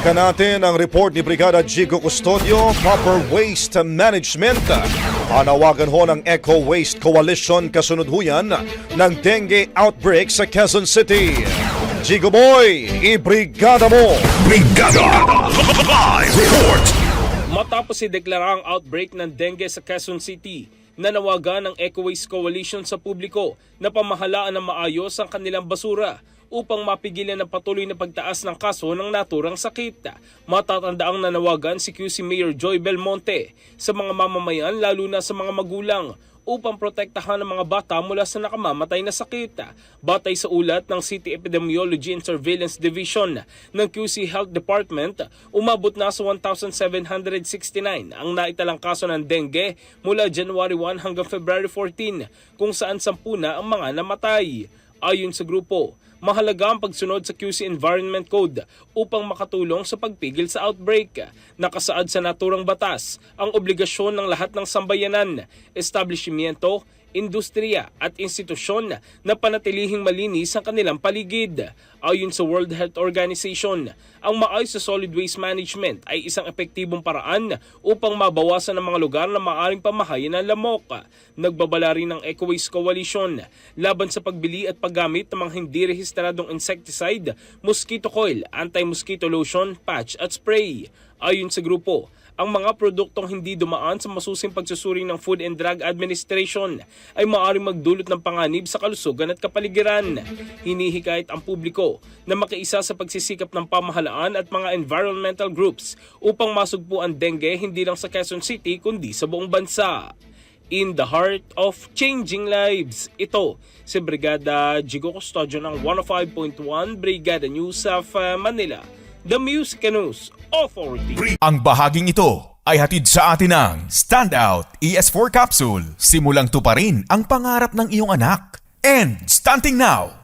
Balikan natin ang report ni Brigada Jigo Custodio, Proper Waste Management. Panawagan ho ng Eco Waste Coalition kasunod ho yan ng dengue outbreak sa Quezon City. Jigo Boy, ibrigada mo! Brigada Live Report. Matapos ideklara ang outbreak ng dengue sa Quezon City, nanawagan ng Eco Waste Coalition sa publiko na pamahalaan ng maayos ang kanilang basura upang mapigilan ang patuloy na pagtaas ng kaso ng naturang sakit. Matatandaang nanawagan si QC Mayor Joy Belmonte sa mga mamamayan lalo na sa mga magulang upang protektahan ang mga bata mula sa nakamamatay na sakit. Batay sa ulat ng City Epidemiology and Surveillance Division ng QC Health Department, umabot na sa 1,769 ang naitalang kaso ng dengue mula January 1 hanggang February 14, kung saan 10 na ang mga namatay. Ayon sa grupo, mahalaga ang pagsunod sa QC Environment Code upang makatulong sa pagpigil sa outbreak. Nakasaad sa naturang batas ang obligasyon ng lahat ng sambayanan, establishmento, industriya at institusyon na panatilihing malinis ang kanilang paligid. Ayon sa World Health Organization, ang maayos sa solid waste management ay isang epektibong paraan upang mabawasan ang mga lugar na maaaring pamahayan ng lamok. Nagbabala rin ng Eco Waste Coalition laban sa pagbili at paggamit ng mga hindi rehistradong insecticide, mosquito coil, anti-mosquito lotion, patch at spray. Ayon sa grupo, ang mga produktong hindi dumaan sa masusing pagsusuri ng Food and Drug Administration ay maaaring magdulot ng panganib sa kalusugan at kapaligiran. Hinihikayat ang publiko na makiisa sa pagsisikap ng pamahalaan at mga environmental groups upang masugpo ang dengue hindi lang sa Quezon City kundi sa buong bansa. In the heart of changing lives, ito si Brigada Jigo Custodio ng 105.1 Brigada News of Manila, the Music News Authority. Ang bahaging ito ay hatid sa atin ng Standout ES4 Capsule. Simulang tuparin ang pangarap ng iyong anak. And starting now,